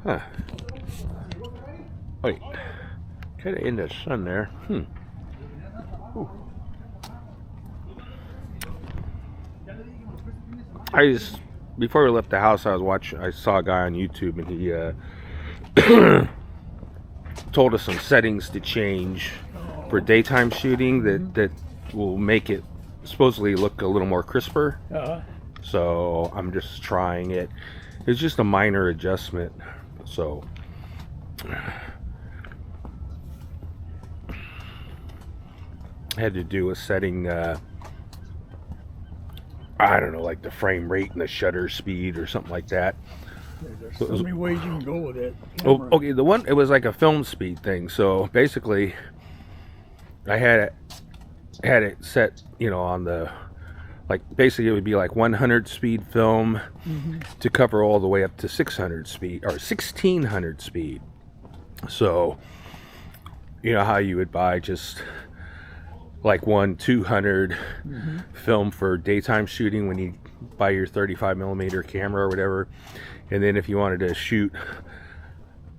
Huh. Wait. Kind of in the sun there. Ooh. Before we left the house, I saw a guy on YouTube, and he told us some settings to change for daytime shooting that will make it supposedly look a little more crisper. So I'm just trying it. It's just a minor adjustment. So I had to do a setting, I don't know, like the frame rate and the shutter speed or something like that. There's so many ways you can go with it. Oh, okay, it was like a film speed thing. So basically, I had it set, on the, like, basically it would be like 100 speed film to cover all the way up to 600 speed or 1600 speed. So, you know how you would buy just like 200 film for daytime shooting when you buy your 35 millimeter camera or whatever, and then if you wanted to shoot,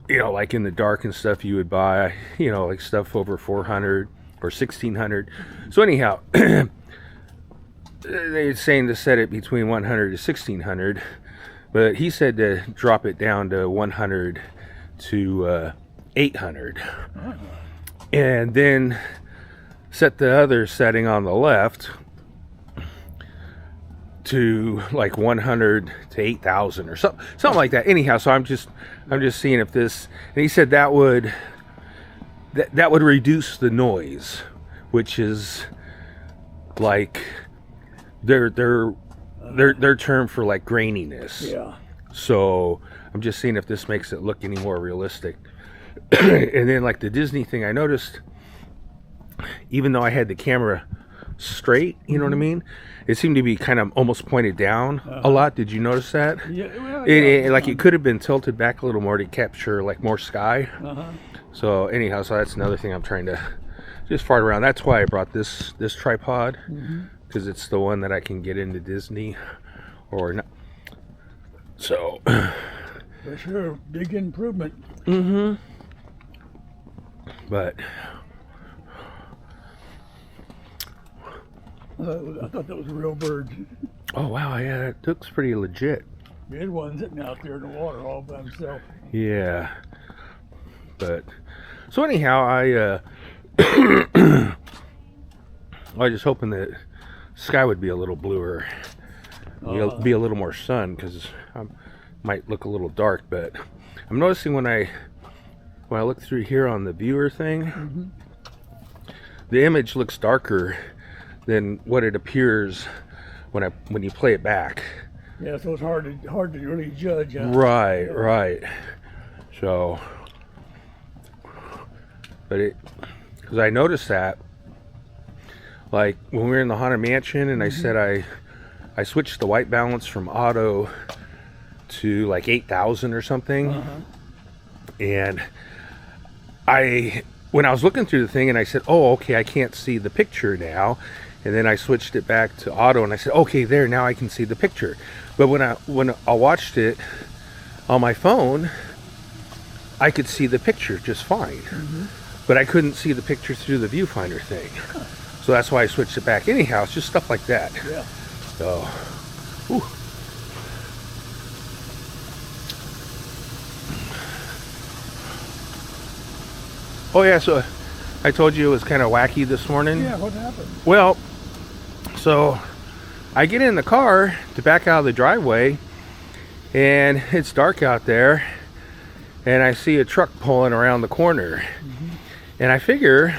like in the dark and stuff, you would buy, like stuff over 400 or 1600. So anyhow, they're saying to set it between 100 to 1600, but he said to drop it down to 100 to 800, and then set the other setting on the left to like 100 to 8,000 or something like that. Anyhow, so I'm just seeing if this, and he said that would reduce the noise, which is like their term for like graininess. Yeah. So I'm just seeing if this makes it look any more realistic. And then like the Disney thing, I noticed, even though I had the camera straight, you know what I mean, it seemed to be kind of almost pointed down a lot. Did you notice that? Yeah. Well, It could have been tilted back a little more to capture like more sky. Uh-huh. So anyhow, so that's another thing I'm trying to just fart around. That's why I brought this tripod, because it's the one that I can get into Disney or not. So For sure, big improvement. But I thought that was a real bird. oh wow, yeah, it looks pretty legit. We had one sitting out there in the water all by himself. Yeah. But so anyhow, I was just hoping that sky would be a little bluer, be a little more sun, because I might look a little dark. But I'm noticing when I look through here on the viewer thing, the image looks darker than what it appears when you play it back. Yeah, so it's hard to really judge. Right. So, but because I noticed that, like when we were in the Haunted Mansion, and I said I switched the white balance from auto to like 8,000 or something, and when I was looking through the thing, and I said, oh, okay, I can't see the picture now. And then I switched it back to auto, and I said, okay, there, now I can see the picture. But when I watched it on my phone, I could see the picture just fine. But I couldn't see the picture through the viewfinder thing. So that's why I switched it back. Anyhow, it's just stuff like that. Yeah. So, whew. Oh yeah, so I told you it was kind of wacky this morning. Yeah, what happened? Well, so I get in the car to back out of the driveway, and it's dark out there, and I see a truck pulling around the corner, and I figure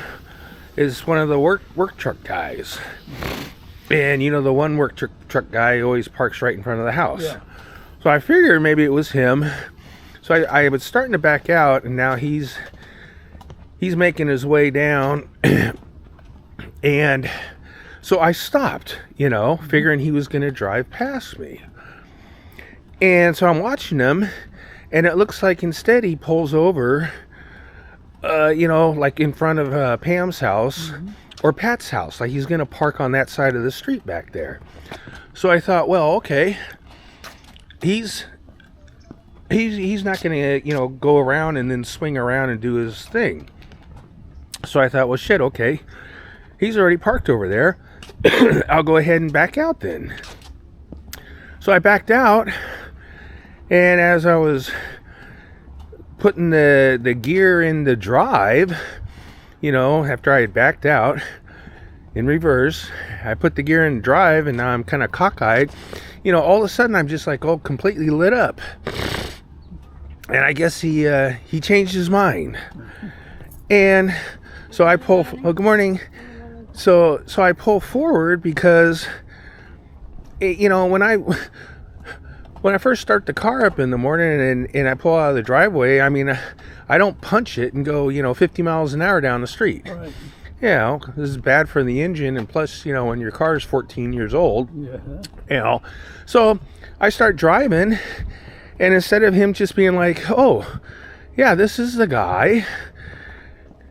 it's one of the work truck guys. And the one work truck guy always parks right in front of the house. Yeah. So I figured maybe it was him. So I was starting to back out, and now he's making his way down, and so I stopped, figuring he was going to drive past me. And so I'm watching him, and it looks like instead he pulls over, like in front of Pam's house or Pat's house. Like he's going to park on that side of the street back there. So I thought, well, okay, he's he's not going to, you know, go around and then swing around and do his thing. So I thought, well, shit, okay. He's already parked over there. I'll go ahead and back out then. So I backed out, and as I was putting the gear in the drive, you know, after I had backed out in reverse, I put the gear in drive, and now I'm kind of cockeyed. You know, all of a sudden I'm just like all completely lit up. And I guess he changed his mind. And so I pull, oh, good morning. So I pull forward because, you know, when I first start the car up in the morning and I pull out of the driveway, I mean, I don't punch it and go, you know, 50 miles an hour down the street. Right. You know, this is bad for the engine, and plus, you know, when your car is 14 years old, Yeah. you know. So I start driving, and instead of him just being like, oh, yeah, this is the guy,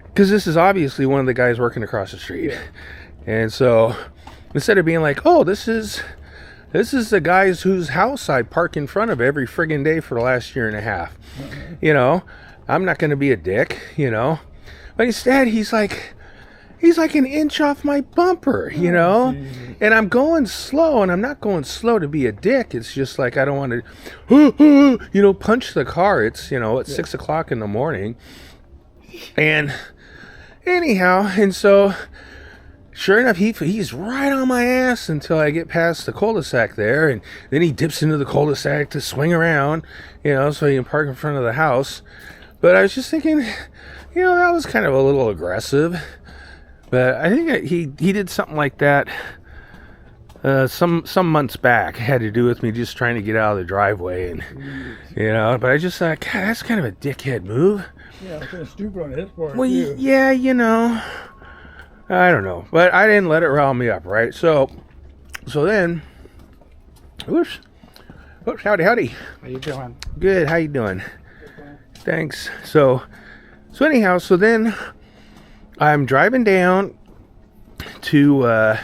because this is obviously one of the guys working across the street. Yeah. And so instead of being like, oh, this is the guys whose house I park in front of every friggin' day for the last year and a half. You know, I'm not going to be a dick, you know. But instead, he's like an inch off my bumper, you know. And I'm going slow, and I'm not going slow to be a dick. It's just like I don't want to, you know, punch the car. It's, you know, it's 6 o'clock in the morning. And anyhow, and so sure enough, he's right on my ass until I get past the cul-de-sac there, and then he dips into the cul-de-sac to swing around, you know, so he can park in front of the house. But I was just thinking, you know, that was kind of a little aggressive. But I think he did something like that some months back. It had to do with me just trying to get out of the driveway, and you know. But I just thought, God, that's kind of a dickhead move. Yeah, kind of stupid on his part. Well, too. yeah, you know. I don't know, but I didn't let it rile me up, right? So then, oops, howdy. How you doing? Good, how you doing? Thanks. So anyhow, so then I'm driving down to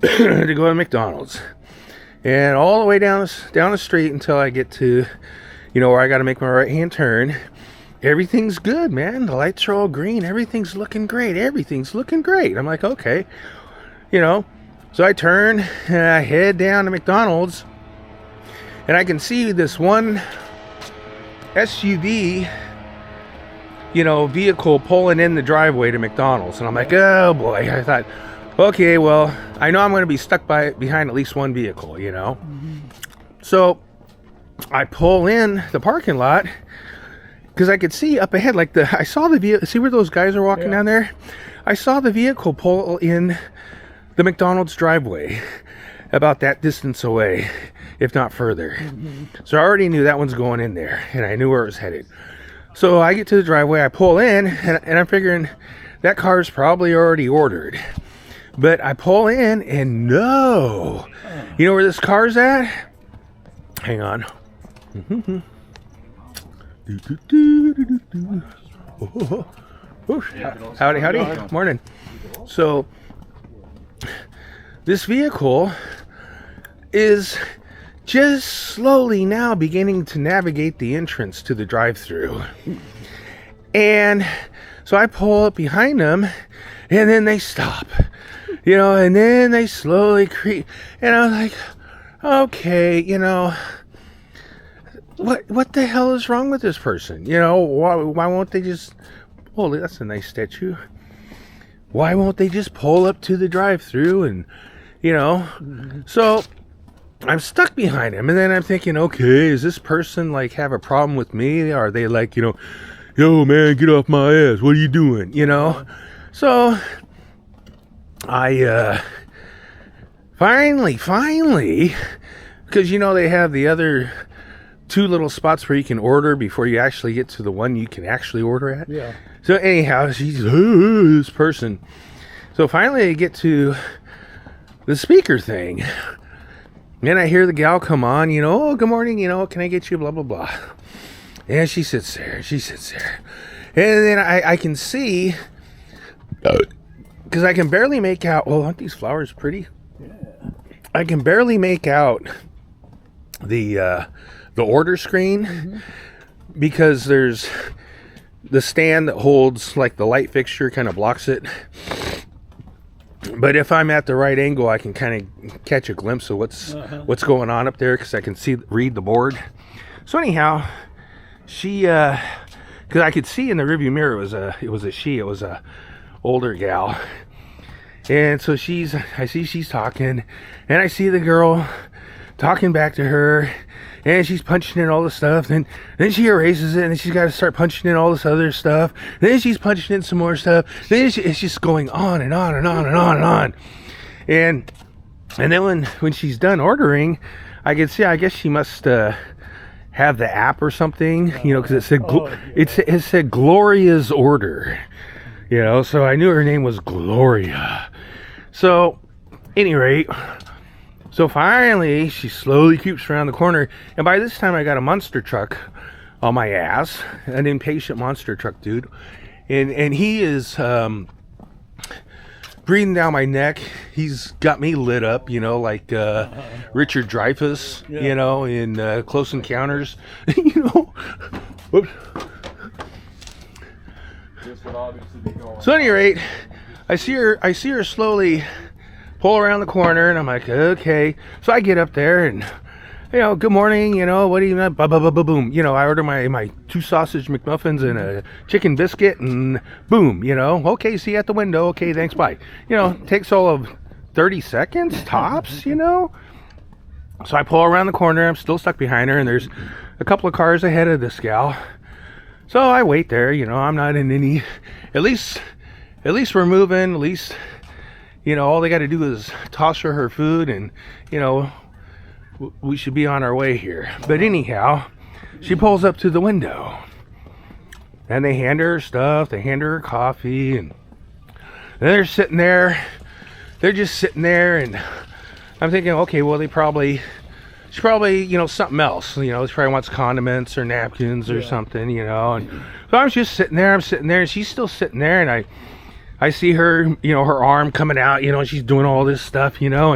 to go to McDonald's, and all the way down the street until I get to, you know, where I got to make my right-hand turn. Everything's good, man. The lights are all green. Everything's looking great. I'm like, okay. You know, so I turn and I head down to McDonald's, and I can see this one SUV, you know, vehicle pulling in the driveway to McDonald's. And I'm like, oh boy. I thought, okay, well, I know I'm going to be stuck behind at least one vehicle, you know. So I pull in the parking lot, because I could see up ahead, like I saw the vehicle. See where those guys are walking down there? I saw the vehicle pull in the McDonald's driveway about that distance away, if not further. So I already knew that one's going in there, and I knew where it was headed. So I get to the driveway, I pull in, and I'm figuring that car's probably already ordered. But I pull in, and no. You know where this car's at? Hang on. Howdy. Morning. So this vehicle is just slowly now beginning to navigate the entrance to the drive-thru. And so I pull up behind them, and then they stop. You know, and then they slowly creep. And I was like, okay, you know, what the hell is wrong with this person? You know, why won't they just... Oh, that's a nice statue. Why won't they just pull up to the drive-thru and, you know? So I'm stuck behind him, and then I'm thinking, okay, is this person like have a problem with me? Are they like, you know, yo man, get off my ass, what are you doing? You know? So I finally, because you know they have the other two little spots where you can order before you actually get to the one you can actually order at. Yeah. So anyhow, she's this person. So finally I get to the speaker thing. And I hear the gal come on, you know, oh, good morning, you know, can I get you blah, blah, blah. And she sits there. And then I can see, because I can barely make out, well, aren't these flowers pretty? Yeah. I can barely make out the the order screen, because there's the stand that holds like the light fixture kind of blocks it. But if I'm at the right angle, I can kind of catch a glimpse of what's going on up there, because I can read the board. So anyhow, she because I could see in the rearview mirror it was a older gal. And so I see she's talking, and I see the girl talking back to her, and she's punching in all the stuff, and then she erases it, and then she's got to start punching in all this other stuff, and then she's punching in some more stuff, then it's just going on and on and on and on and on. And then when she's done ordering, I can see, I guess she must have the app or something, you know, because it said Gloria's order, you know, so I knew her name was Gloria. So, any rate, so finally, she slowly creeps around the corner, and by this time I got a monster truck on my ass, an impatient monster truck dude, and he is breathing down my neck. He's got me lit up, you know, like Richard Dreyfuss, you know, in Close Encounters, you know. Whoops. So, at any rate, I see her slowly pull around the corner, and I'm like, okay. So I get up there, and, you know, good morning, you know, what do you know, boom. You know, I order my 2 sausage McMuffins and a chicken biscuit, and boom, you know, okay, see you at the window, okay, thanks, bye. You know, takes all of 30 seconds, tops, you know. So I pull around the corner, I'm still stuck behind her, and there's a couple of cars ahead of this gal. So I wait there, you know, I'm not in any, at least we're moving, at least, you know, all they got to do is toss her food, and, you know, we should be on our way here. But anyhow, she pulls up to the window, and they hand her stuff, they hand her coffee, and they're sitting there, they're just sitting there, and I'm thinking, okay, well, she probably, you know, something else, you know, she probably wants condiments or napkins or something, you know. And so I'm just sitting there, and she's still sitting there, and I see her, you know, her arm coming out, you know, and she's doing all this stuff, you know,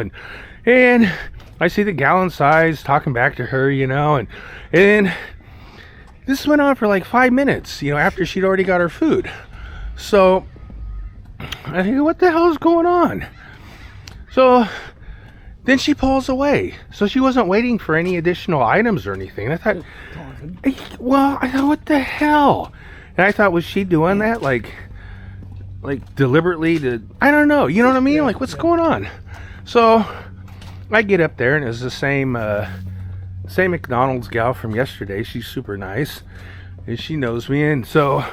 and I see the gal inside talking back to her, you know, and this went on for like 5 minutes, you know, after she'd already got her food. So I think, what the hell is going on? So then she pulls away. So she wasn't waiting for any additional items or anything. I thought, what the hell? And I thought, was she doing that like deliberately to, I don't know, you know what I mean? Like, what's going on? So I get up there, and it's the same McDonald's gal from yesterday. She's super nice, and she knows me, and so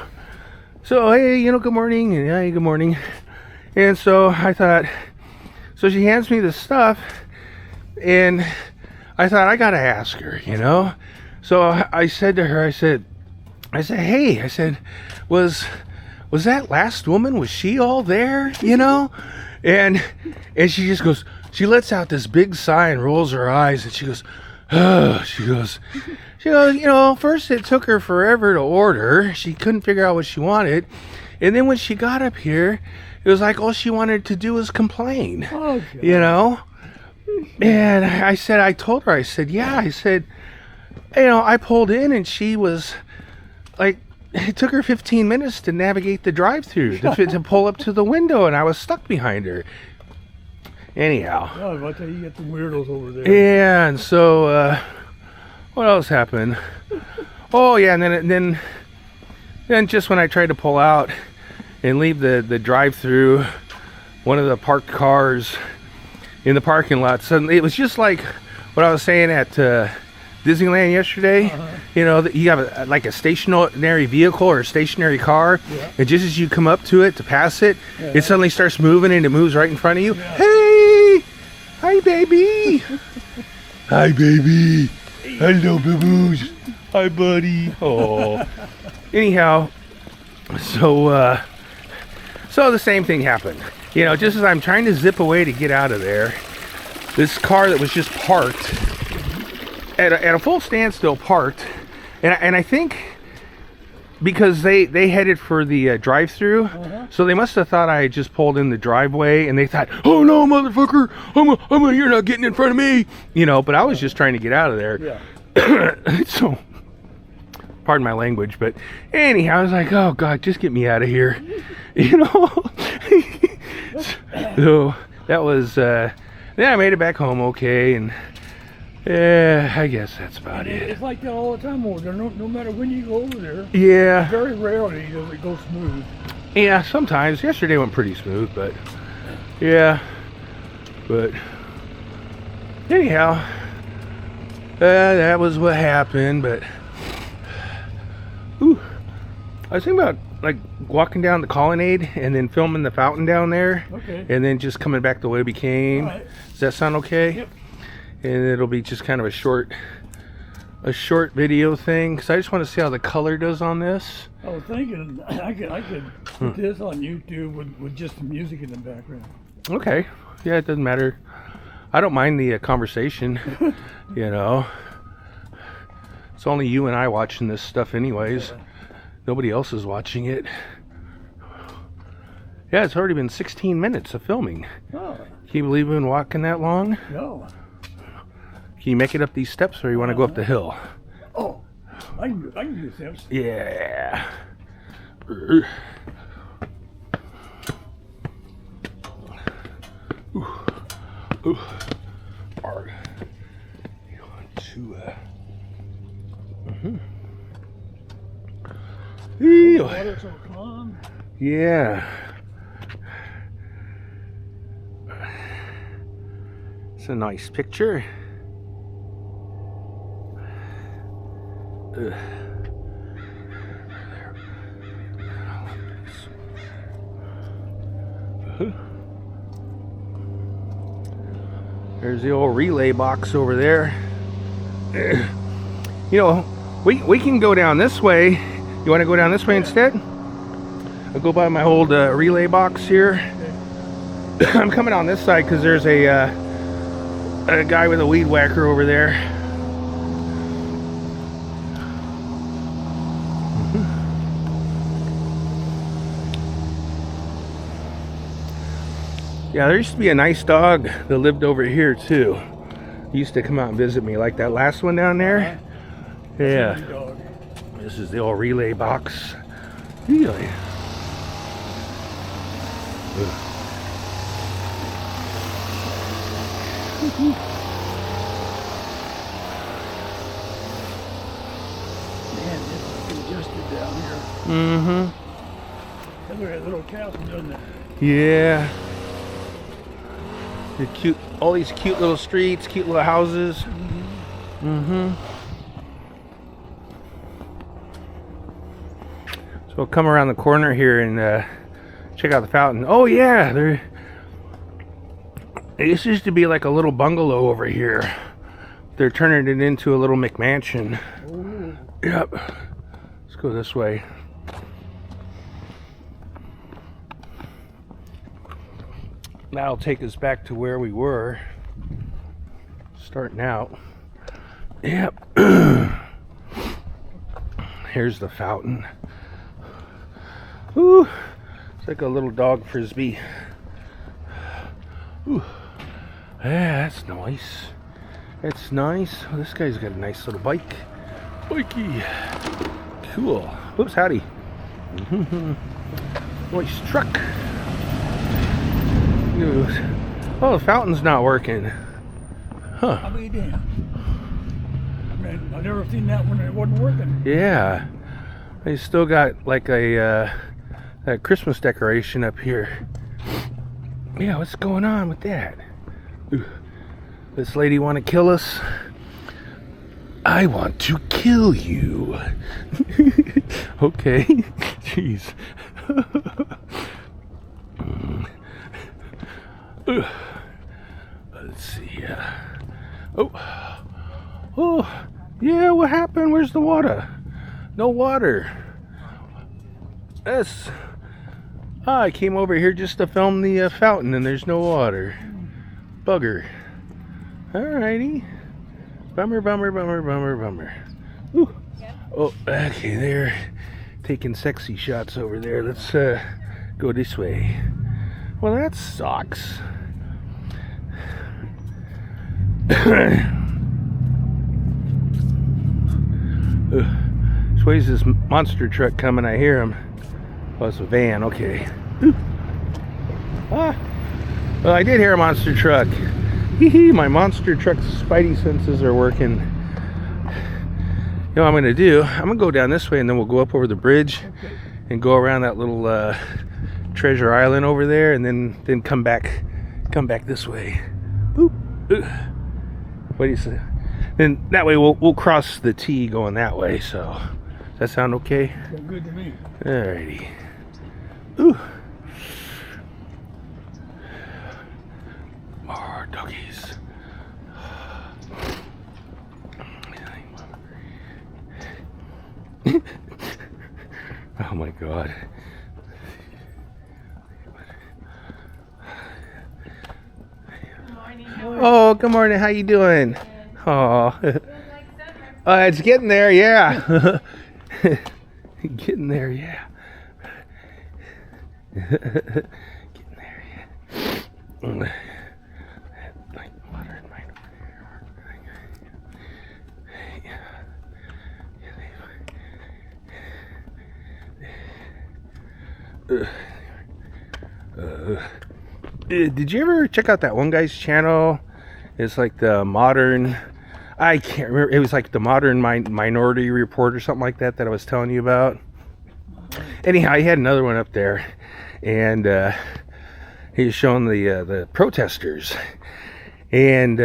hey, you know, good morning, and hey, good morning. And so I thought, so she hands me the stuff, and I thought, I gotta ask her, you know. So I said to her, I said, hey, I said, was that last woman, was she all there, you know? And she just goes, she lets out this big sigh and rolls her eyes, and she goes, oh, she goes, you know, first it took her forever to order. She couldn't figure out what she wanted. And then when she got up here, it was like all she wanted to do was complain, you know? And I told her, I said, you know, I pulled in, and she was like, it took her 15 minutes to navigate the drive-thru to pull up to the window, and I was stuck behind her. Anyhow. Oh, I tell you, get the weirdos over there. Yeah, and so what else happened? Oh yeah, and then just when I tried to pull out and leave the drive-thru, one of the parked cars in the parking lot, suddenly it was just like what I was saying at Disneyland yesterday. You know, you have a stationary vehicle or a stationary car, and just as you come up to it to pass it, it suddenly starts moving, and it moves right in front of you. Hey, hi baby. Hi baby. Hello boo-boos. Hi buddy. Oh. Anyhow, so the same thing happened. You know, just as I'm trying to zip away to get out of there, this car that was just parked at a full standstill parked, and I think because they headed for the drive-through, so they must have thought I had just pulled in the driveway, and they thought, oh no, motherfucker, you're not getting in front of me, you know. But I was just trying to get out of there. So, pardon my language, but anyhow, I was like, oh God, just get me out of here. You know? So, that was, then I made it back home okay, and yeah, I guess that's about it. It's like that all the time over there. No matter when you go over there, Yeah. very rarely does it go smooth. Yeah, sometimes. Yesterday went pretty smooth, but yeah. But anyhow, that was what happened. But ooh, I was thinking about like walking down the colonnade and then filming the fountain down there, Okay. and then just coming back the way we came. All right. Does that sound okay? Yep. And it'll be just kind of a short video thing, because I just want to see how the color does on this. I was thinking I could put this on YouTube with just the music in the background. Okay. Yeah, it doesn't matter. I don't mind the conversation. You know, it's only you and I watching this stuff anyways. Yeah. Nobody else is watching it. Yeah, it's already been 16 minutes of filming. Oh, Can you believe we've been walking that long? no. Can you make it up these steps, or you want to go up the hill? Oh, I can do steps. Yeah. Ooh. Ooh. Arg. You want to, Ew. Water so calm. Yeah. It's a nice picture. Ugh. There's the old relay box over there. You know, we can go down this way. You want to go down this way instead? I'll go by my old relay box here. I'm coming on this side because there's a guy with a weed whacker over there. Yeah, there used to be a nice dog that lived over here too. He used to come out and visit me, like that last one down there. Yeah. Dog. This is the old relay box. Really? Man, it's congested down here. Mm-hmm. Look at that little castle, doesn't it? Yeah. The cute, all these cute little streets, cute little houses. Mm-hmm. So we'll come around the corner here and check out the fountain. Oh yeah, this used to be like a little bungalow over here. They're turning it into a little McMansion. Oh, Yep. Let's go this way. That'll take us back to where we were starting out. Yep. Here's the fountain. Ooh, it's like a little dog frisbee. Ooh. Yeah, that's nice. That's nice. Oh, this guy's got a nice little bike. Bikey. Cool. Whoops, howdy. Nice truck. Oh, the fountain's not working. Huh. I'll be damned. I mean, I've never seen that when it wasn't working. Yeah. They still got like a Christmas decoration up here. Yeah, what's going on with that? Ooh. This lady want to kill us? I want to kill you. Okay. Jeez. Let's see. Oh, yeah. What happened? Where's the water? No water. I came over here just to film the fountain, and there's no water. Bugger. Alrighty. Bummer. Ooh. Oh, okay. They're taking sexy shots over there. Let's go this way. Well, that sucks. This way's this monster truck coming. I hear him. Oh, it's a van. Okay. Ooh. Ah. Well, I did hear a monster truck. Hee hee. My monster truck spidey senses are working. You know what I'm going to do? I'm going to go down this way and then we'll go up over the bridge and go around that little treasure island over there and then come back this way. Oop. What do you say? Then that way we'll cross the T going that way. So does that sound okay? Sounds good to me. Alrighty. Ooh. More doggies. Oh my God. Good morning. Oh, good morning. How you doing? Oh, it's getting there. Yeah. Getting there. Yeah. Getting there. Yeah. Like water in my did you ever check out that one guy's channel? It's like the modern, I can't remember, it was like the modern minority report or something like that I was telling you about. Anyhow, he had another one up there, and he was showing the protesters, and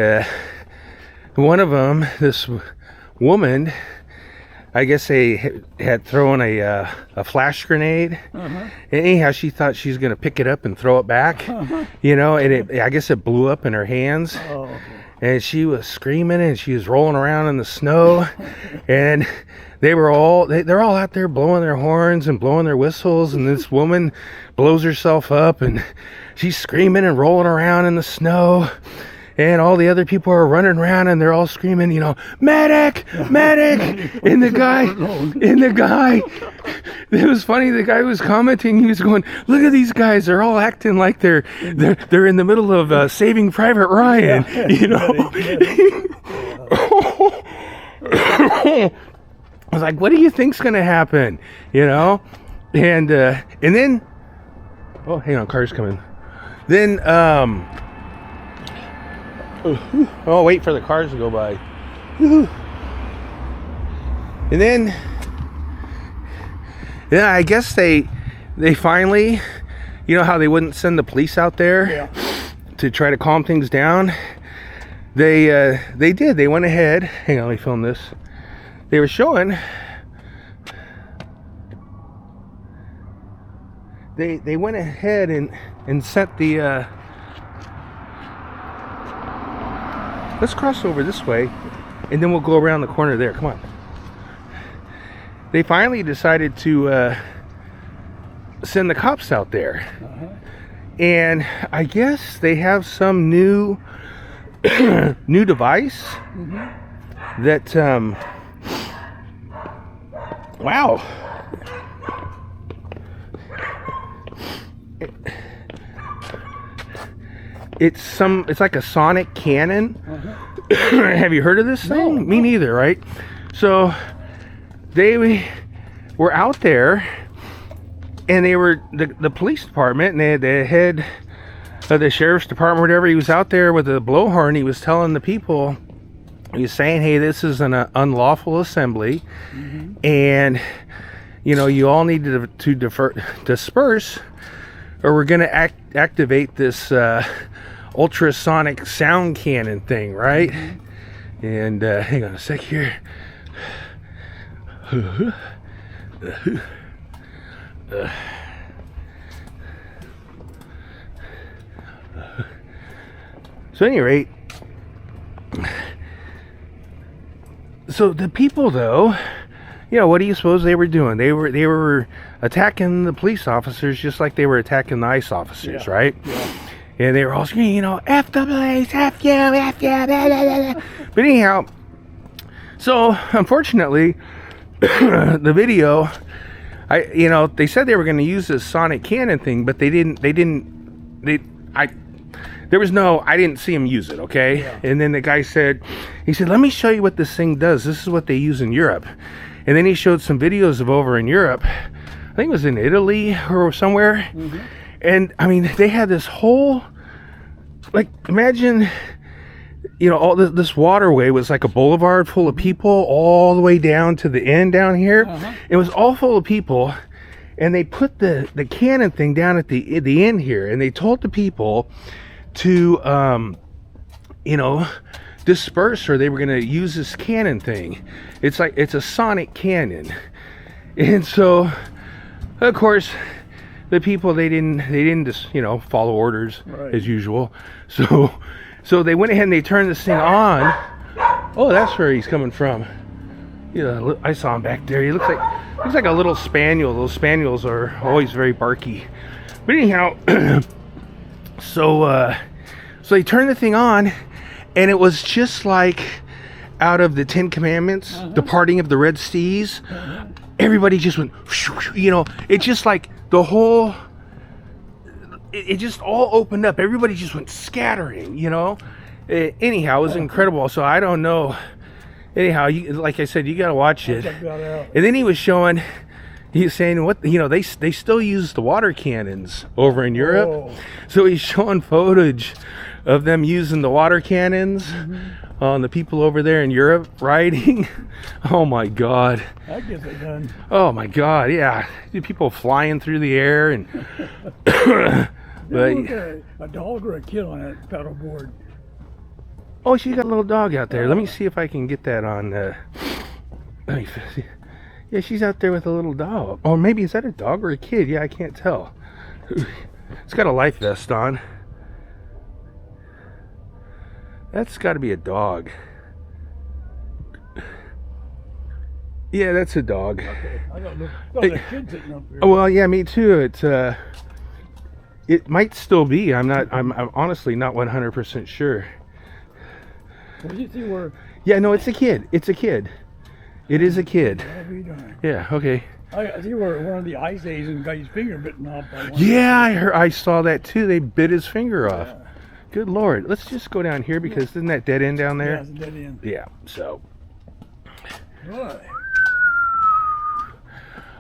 one of them, this woman, I guess they had thrown a flash grenade. And anyhow, she thought she was going to pick it up and throw it back, you know, and I guess it blew up in her hands. And she was screaming and she was rolling around in the snow. And they're all out there blowing their horns and blowing their whistles. And this woman blows herself up and she's screaming and rolling around in the snow. And all the other people are running around and they're all screaming, you know, medic, medic. And the guy, it was funny. The guy was commenting. He was going, look at these guys. They're all acting like they're in the middle of Saving Private Ryan, you know. I was like, what do you think's going to happen? You know? And then, oh, hang on, car's coming. Then, oh, wait for the cars to go by. And then, yeah, I guess they finally, you know how they wouldn't send the police out there to try to calm things down? They did. They went ahead. Hang on, let me film this. They were showing. They went ahead and sent the. Let's cross over this way, and then we'll go around the corner there. Come on. They finally decided to send the cops out there. And I guess they have some new new device that, wow. It's like a sonic cannon. Have you heard of this thing? No. Me neither, right? So they were out there, and they were the police department, and they had the head of the sheriff's department, whatever. He was out there with a blowhorn. He was telling the people, he was saying, hey, this is an unlawful assembly, and you know, you all need to disperse, or we're going to activate this ultrasonic sound cannon thing, right? And hang on a sec here. So at any rate, so the people though, you know, what do you suppose they were doing? They were attacking the police officers just like they were attacking the ICE officers, right? And they were all screaming, you know, F the police, F you, F you, blah, blah, blah. But anyhow, so unfortunately, the video, you know, they said they were going to use this sonic cannon thing, but I didn't see him use it, okay? And then the guy said, he said, let me show you what this thing does. This is what they use in Europe. And then he showed some videos of over in Europe. I think it was in Italy or somewhere. And I mean, they had this whole, like, imagine, you know, all this waterway was like a boulevard full of people all the way down to the end down here. It was all full of people, and they put the cannon thing down at the end here, and they told the people to you know, disperse, or they were going to use this cannon thing. It's like, it's a sonic cannon. And so of course the people, they didn't just, you know, follow orders as usual. So they went ahead and they turned this thing on. Oh, that's where he's coming from. Yeah, I saw him back there. He looks like a little spaniel. Those spaniels are always very barky. But anyhow, so they turned the thing on, and it was just like out of the Ten Commandments, the parting of the Red Seas. Everybody just went, you know, it's just like the whole, it just all opened up. Everybody just went scattering, you know. Anyhow, it was incredible. So I don't know. Anyhow, like I said, you got to watch it. And then he was saying, what, you know, they still use the water cannons over in Europe. So he's showing footage of them using the water cannons on the people over there in Europe riding. Oh my God. That gets it done. Oh my God, yeah. People flying through the air and but a dog or a kid on that paddle board. oh, she's got a little dog out there. Let me see if I can get that on let me see. Yeah, she's out there with a little dog. Or maybe is that a dog or a kid? Yeah, I can't tell. It's got a life vest on. That's got to be a dog. Yeah, that's a dog. Okay. I got the kid sitting up here. Oh, well, yeah, me too. It might still be. I'm honestly not 100% sure. Well, you see where? Yeah, no, it's a kid. It's a kid. It is a kid. Yeah, okay. I see where one of the Ice Asians got his finger bitten off. Yeah, I saw that too. They bit his finger off. Yeah. Good Lord. Let's just go down here because isn't that dead end down there? Yeah, it's a dead end. Yeah, so. Right.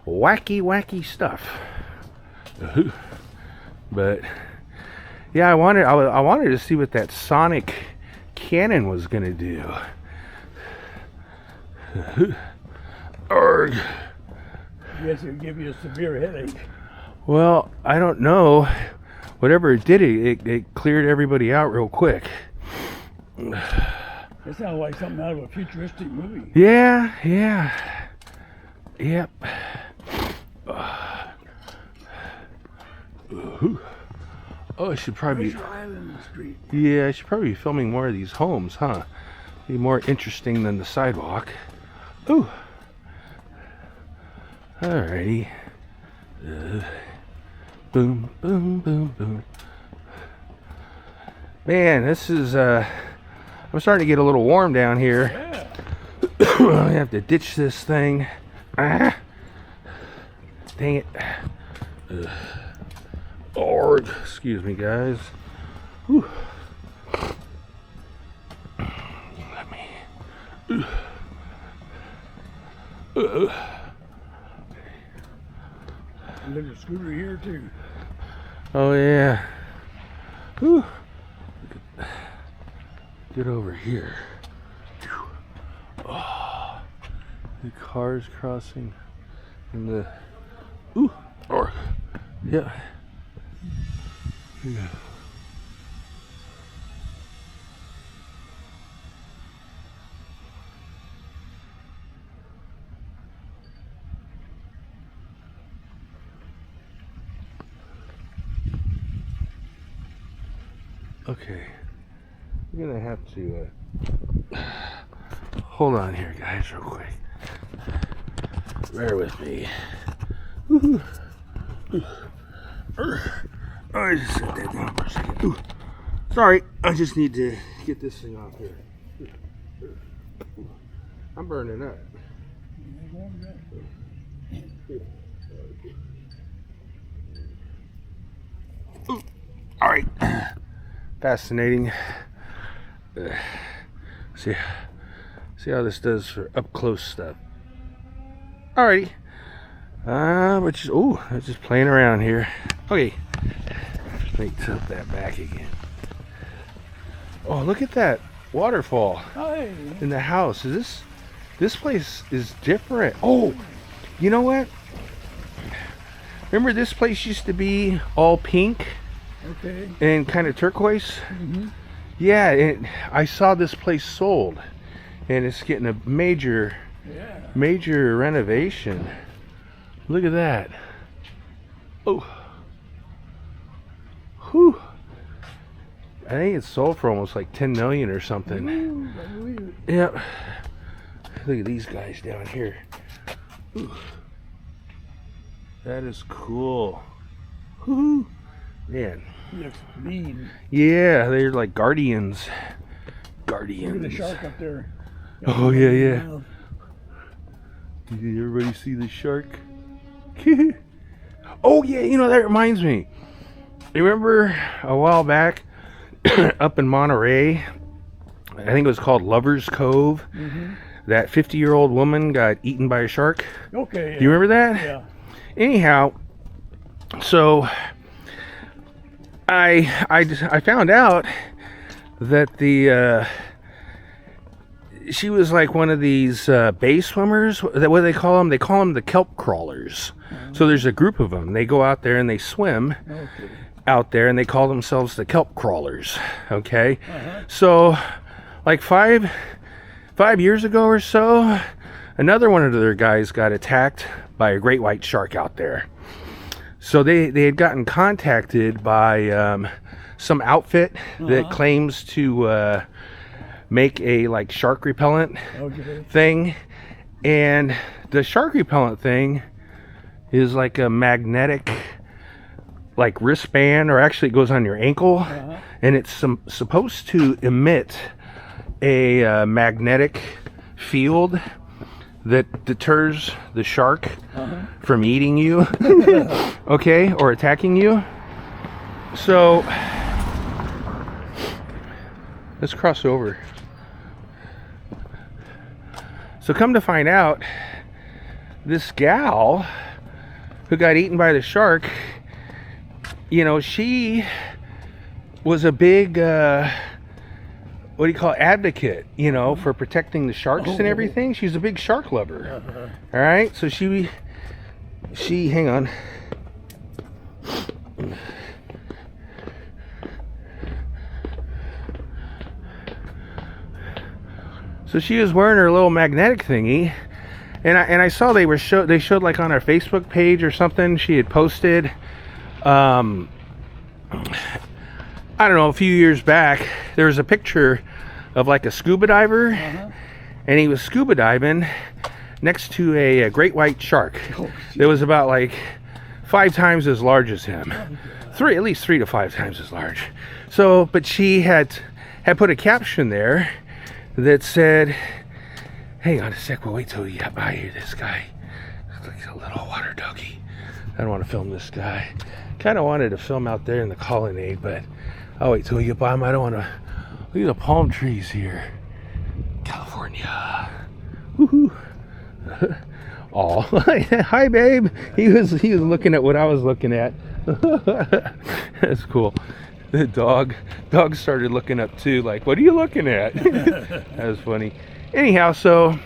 Wacky stuff. But yeah, I wanted to see what that sonic cannon was gonna do. Arg. Yes, it would give you a severe headache. Well, I don't know. Whatever it did, it cleared everybody out real quick. It sounded like something out of a futuristic movie. Yeah. Yep. Oh, I should probably be. Island Street. Yeah, I should probably be filming more of these homes, huh? Be more interesting than the sidewalk. Ooh. Alrighty. Boom, boom, boom, boom. Man, this is I'm starting to get a little warm down here. Yeah. I have to ditch this thing. Ah. Dang it. Arg. Excuse me, guys. Whew. Let me. There's a scooter here too. Oh yeah. Whew. Get over here. Oh, the cars crossing and the or yeah. Yeah. Okay, we're gonna have to hold on here, guys, real quick. Bear with me. I just set that down for a second. Sorry, I just need to get this thing off here. I'm burning up. All right. Fascinating. See how this does for up close stuff. Alrighty. I'm just playing around here. Okay. Let me tilt that back again. Oh, look at that waterfall Hi. in the house. This place is different. Oh, you know what? Remember this place used to be all pink Okay. and kind of turquoise? Mm-hmm. Yeah, I saw this place sold, and it's getting a major renovation. Look at that. Oh. Whew. I think it's sold for almost like 10 million or something. Ooh, I believe it. Yep. Look at these guys down here. Ooh. That is cool. Woohoo. Man. He looks mean. Yeah, they're like guardians. Look at the shark up there. Oh, yeah. Did everybody see the shark? Oh, yeah, that reminds me. You remember a while back up in Monterey, I think it was called Lover's Cove, that 50-year-old woman got eaten by a shark? Okay. Do you remember that? Yeah. Anyhow, so I found out that she was like one of these bay swimmers. What do they call them? They call them the kelp crawlers. So there's a group of them. They go out there and they swim out there, and they call themselves the kelp crawlers. Okay, so like five years ago or so, another one of their guys got attacked by a great white shark out there. So they had gotten contacted by some outfit that claims to make a like shark repellent thing, and the shark repellent thing is like a magnetic like wristband, or actually it goes on your ankle, and it's supposed to emit a magnetic field that deters the shark from eating you, okay, or attacking you. So let's cross over. So come to find out, this gal who got eaten by the shark, she was a big what do you call it, advocate, for protecting the sharks and everything. She's a big shark lover. All right, so she hang on. So she was wearing her little magnetic thingy, and I saw they showed like on her Facebook page or something. She had posted, I don't know, a few years back, there was a picture of like a scuba diver, and he was scuba diving next to a great white shark that was about like 5 times as large as him. At least 3 to 5 times as large. So, but she had put a caption there that said, hang on a sec, we'll wait till we get by here. This guy looks like a little water doggy. I don't want to film this guy. Kind of wanted to film out there in the colonnade, but I'll wait till we get by him. I don't want to. Look at the palm trees here. California. Woohoo. Oh, hi babe. He was looking at what I was looking at. That's cool. The dog started looking up too, like, what are you looking at? That was funny. Anyhow, so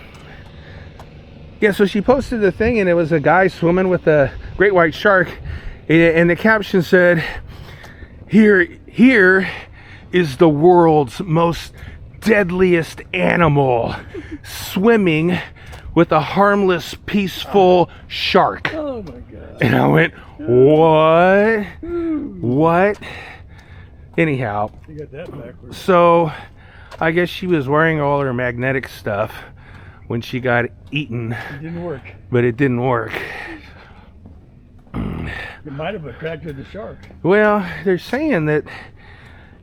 she posted the thing, and it was a guy swimming with a great white shark, and the caption said, here is the world's most deadliest animal swimming with a harmless, peaceful shark. Oh my God. And I went, what? Anyhow, You got that backwards. so I guess she was wearing all her magnetic stuff when she got eaten, It didn't work. but it didn't work. It might have attracted the shark. Well, they're saying that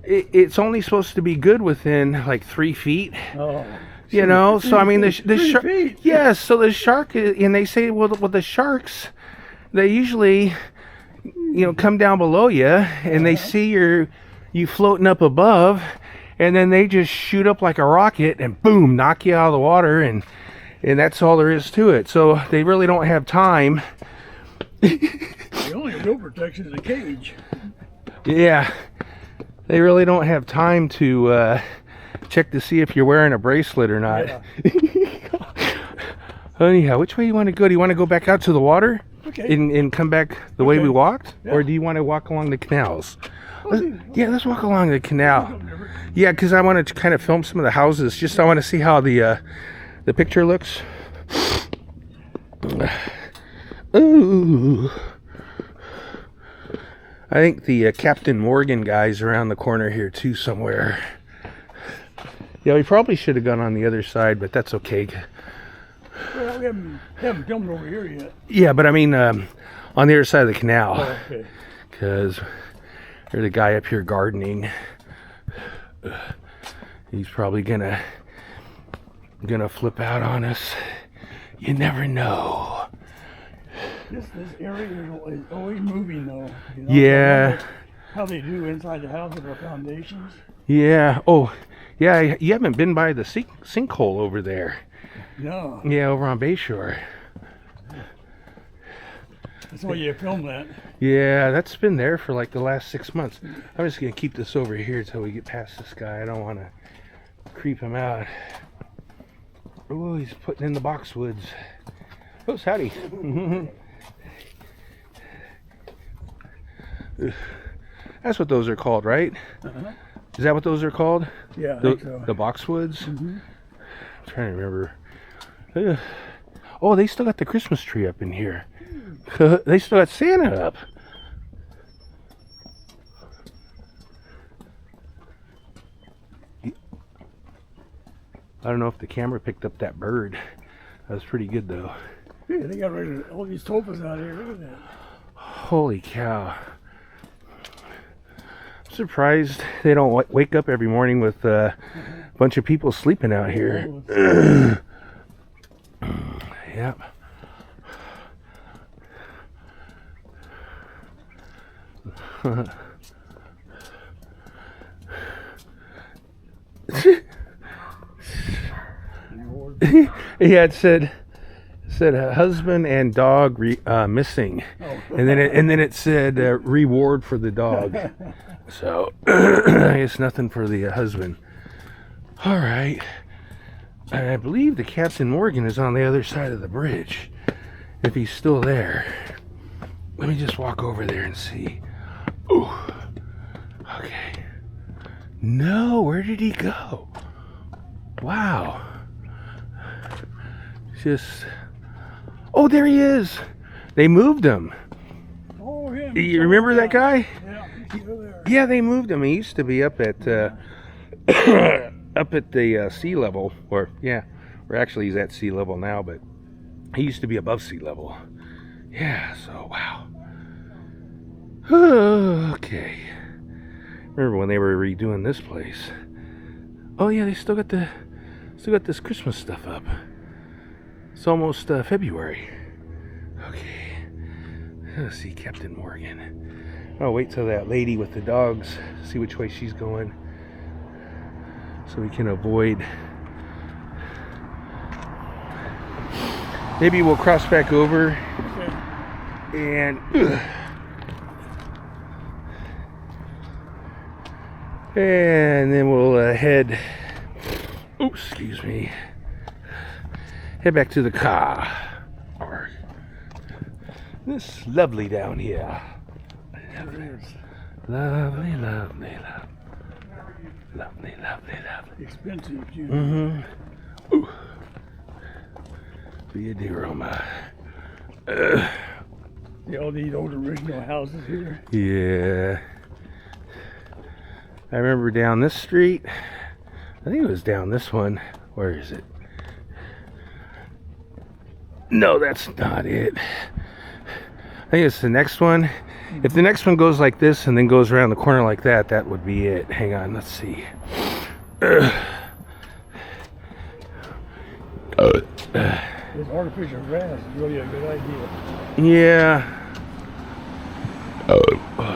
it's only supposed to be good within like 3 feet. Oh. So I mean the shark. feet. Yes, so the shark, and they say, well, the sharks, they usually, come down below you, and they see you floating up above, and then they just shoot up like a rocket and boom, knock you out of the water, and and that's all there is to it. So they really don't have time. The only real protection is a cage. Yeah, they really don't have time to check to see if you're wearing a bracelet or not. Yeah. Anyhow, which way do you want to go? Do you want to go back out to the water Okay. and come back the way we walked? Yeah. Or do you want to walk along the canals? Okay. Let's walk along the canal. Yeah, because I wanted to kind of film some of the houses. Just I want to see how the picture looks. Ooh. I think the Captain Morgan guy's around the corner here too somewhere. Yeah, we probably should have gone on the other side, but that's okay. Well, we haven't filmed over here yet. Yeah, but I mean on the other side of the canal. Oh, okay. Because there's a guy up here gardening. He's probably gonna flip out on us. You never know. This area is always moving, though. You know? Yeah. How they do inside the house with their foundations. Yeah. Oh, yeah. You haven't been by the sinkhole over there. No. Yeah, over on Bayshore. That's why you film that. Yeah, that's been there for like the last 6 months. I'm just gonna keep this over here till we get past this guy. I don't want to creep him out. Oh, he's putting in the boxwoods. Oh, howdy. That's what those are called, right? Uh-huh. Is that what those are called? Yeah, I The, think so. the boxwoods? Mhm. I'm trying to remember. Oh, they still got the Christmas tree up in here. They still got Santa up. I don't know if the camera picked up that bird. That was pretty good though. Yeah, they got rid of all these tofas out here. Look at that. Holy cow. I'm surprised they don't wake up every morning with a bunch of people sleeping out here. Yep. Yeah, it said husband and dog missing, and then it said reward for the dog. So I guess nothing for the husband. All right, I believe the Captain Morgan is on the other side of the bridge. If he's still there, let me just walk over there and see. Ooh, okay. No, where did he go? Wow. Just, oh, there he is. They moved him. Oh, him. You remember that guy? Yeah, he's still there. Yeah, they moved him. He used to be up at up at the sea level, or actually he's at sea level now, but he used to be above sea level. Yeah. So wow. Okay. Remember when they were redoing this place? Oh yeah, they still got this Christmas stuff up. It's almost February. Okay. Let's see Captain Morgan. I'll wait till that lady with the dogs, see which way she's going, so we can avoid. Maybe we'll cross back over and then we'll head. Oops, excuse me. Head back to the car. It's lovely down here. Lovely, lovely, lovely. Lovely, lovely, lovely. Expensive, too. Mm-hmm. Ooh. Be a aroma. All these old original houses here. Yeah. I remember down this street. I think it was down this one. Where is it? No, that's not it. I think it's the next one. If the next one goes like this and then goes around the corner like that, that would be it. Hang on, let's see. This artificial grass is really a good idea. Yeah. Oh,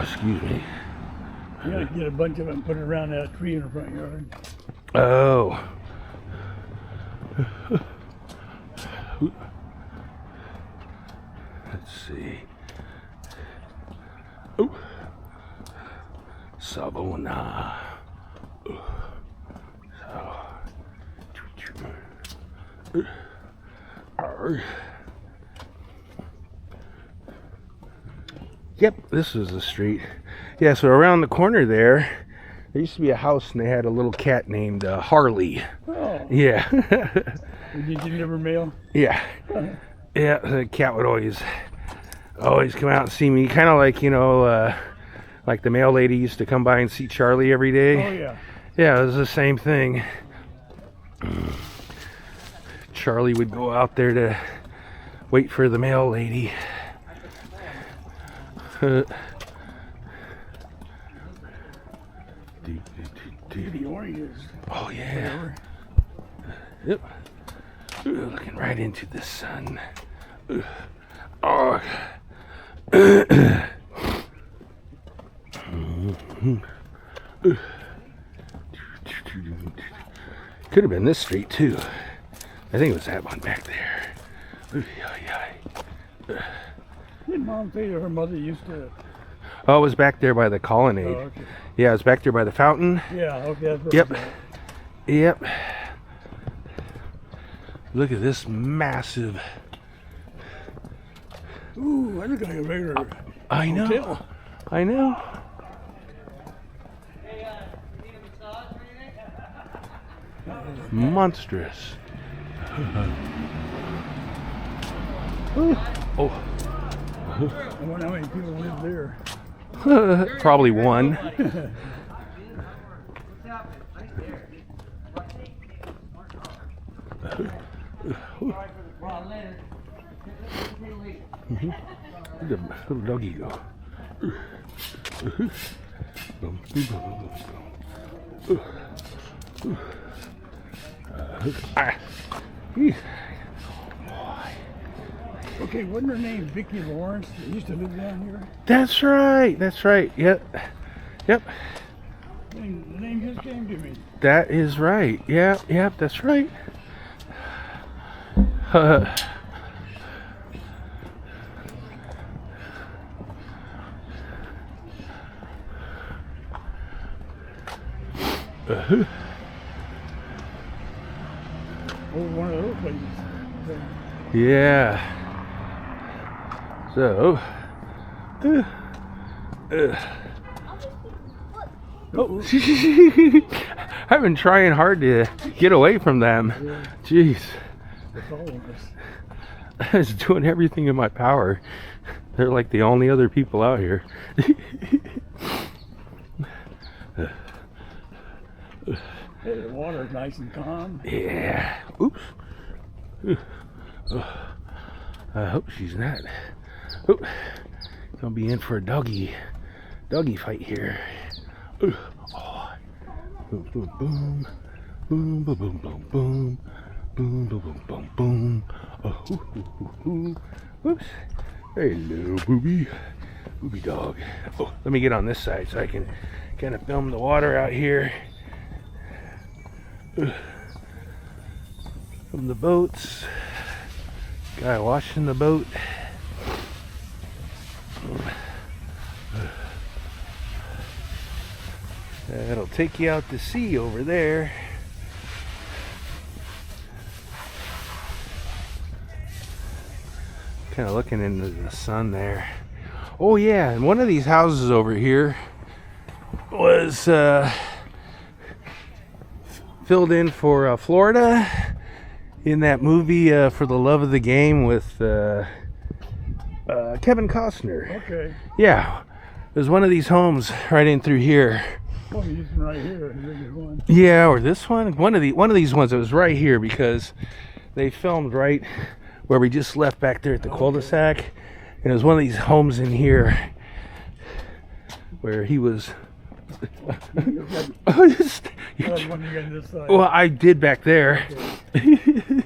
excuse me. You gotta get a bunch of it and put it around that tree in the front yard. Oh. Let's see. Oh, Savona. Yep, this is the street. Yeah, so around the corner there used to be a house, and they had a little cat named Harley. Oh. Yeah. Did you never mail? Yeah. Yeah, the cat would always come out and see me. Kind of like, like the mail lady used to come by and see Charlie every day. Oh, yeah. Yeah, it was the same thing. Charlie would go out there to wait for the mail lady. The oranges. Oh, yeah. Yep. Looking right into the sun. Oh. Could have been this street too. I think it was that one back there. Didn't Mom say that her mother used to? Oh, it was back there by the colonnade. Oh, okay. Yeah, it was back there by the fountain. Yeah, okay. That's what Yep. it was. Yep. Look at this massive. Ooh, that looks like a regular I know. hotel. I know. Monstrous. Oh. I wonder how many people live there. Probably one. Where'd the little doggy go? Okay, wasn't her name Vicki Lawrence that used to live down here? That's right. That's right. Yep. Yep. The name just came to me. That is right. Yep. Yep. That's right. Over one of those places. Yeah. So. Oh. I've been trying hard to get away from them. Yeah. Jeez. That's all of us. I was doing everything in my power. They're like the only other people out here. Hey, the water's nice and calm. Yeah. Oops. I hope she's not. Oop. Gonna be in for a doggy fight here. Oh. Boom, boom, boom. Boom, boom, boom, boom, boom. Boom, boom, boom, boom, boom. Oh, ooh, ooh, ooh, ooh. Whoops. Hello, booby. Booby dog. Oh, let me get on this side so I can kind of film the water out here. From the boats. Guy washing the boat. That'll take you out to sea over there. Kind of looking into the sun there. Oh yeah, and one of these houses over here was filled in for Florida in that movie For the Love of the Game with Kevin Costner. Okay. Yeah, there's one of these homes right in through here. Well, this one right here. Here's one. Yeah, or this one. One of these ones that was right here because they filmed right where we just left back there at the cul-de-sac, and it was one of these homes in here where he was. One you got this side. Well, I did back there. Okay.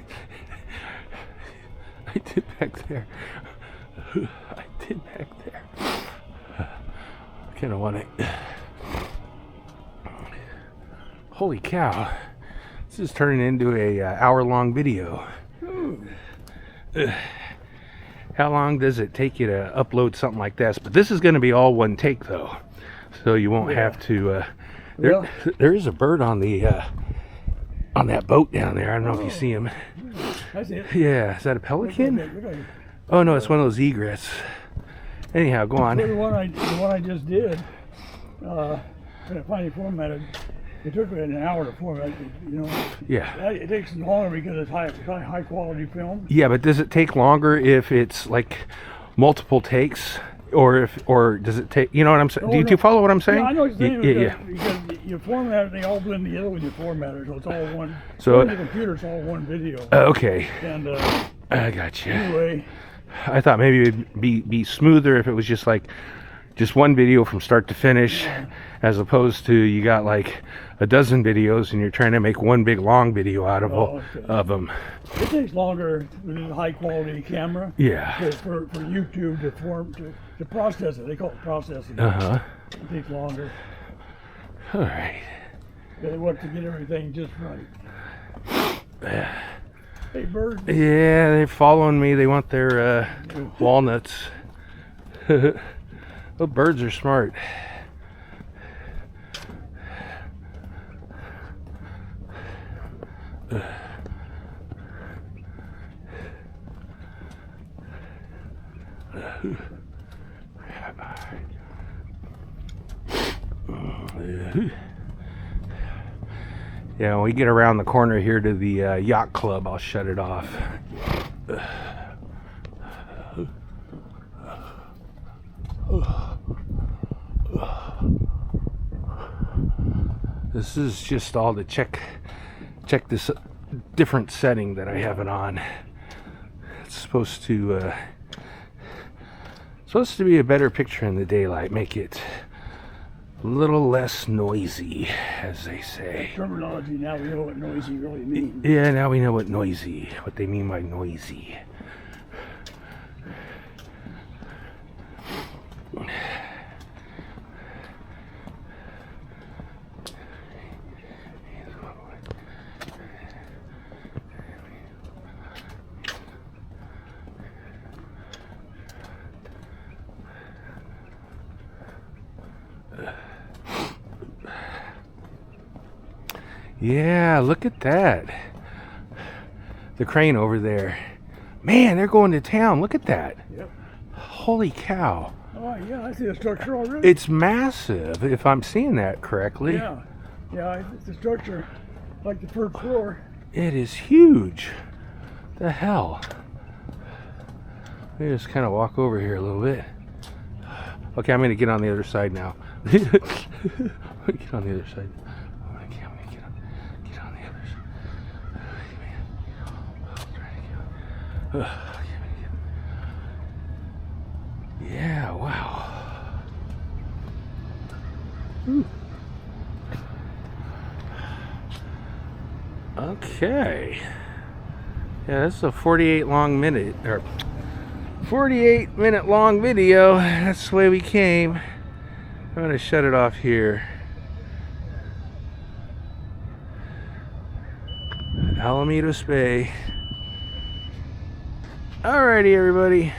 I did back there. I did back there. I kind of want to. Holy cow! This is turning into a hour-long video. Ooh. How long does it take you to upload something like this? But this is going to be all one take though, so you won't have to. There is a bird on that boat down there. I don't know if you see him. I see it. Yeah, is that a pelican? Oh no, it's one of those egrets. Anyhow, go on. The one I just did. When I finally formatted, it took me an hour to format. You know. Yeah. It takes longer because it's high quality film. Yeah, but does it take longer if it's like multiple takes, or does it take? You know what I'm saying? Do you follow what I'm saying? Yeah, I know what you're saying. Yeah. Because you format it, they all blend together when you format it, so it's all one. So on the computer, it's all one video. Okay. And I got you. anyway, I thought maybe it'd be smoother if it was just one video from start to finish, as opposed to you got like a dozen videos and you're trying to make one big long video out of them. It takes longer with a high quality camera. Yeah. For YouTube to process it. They call it processing. Uh-huh. It takes longer. All right. They want to get everything just right. Hey, bird. Yeah, they're following me. They want their walnuts. Oh, birds are smart. Yeah, when we get around the corner here to the yacht club, I'll shut it off. This is just all to check this different setting that I have it on. It's supposed to be a better picture in the daylight, make it a little less noisy, as they say. Terminology, now we know what noisy really means. Yeah, now we know what they mean by noisy. Yeah, look at that. The crane over there. Man, they're going to town. Look at that. Yep. Holy cow. Oh, yeah, I see the structure already. It's massive, if I'm seeing that correctly. Yeah. Yeah, it's a structure like the first floor. It is huge. The hell. Let me just kind of walk over here a little bit. Okay, I'm going to get on the other side now. Get on the other side. Yeah, wow. Okay. Yeah, this is a 48 minute long video. That's the way we came. I'm gonna shut it off here. Alamitos Bay. Alrighty, everybody.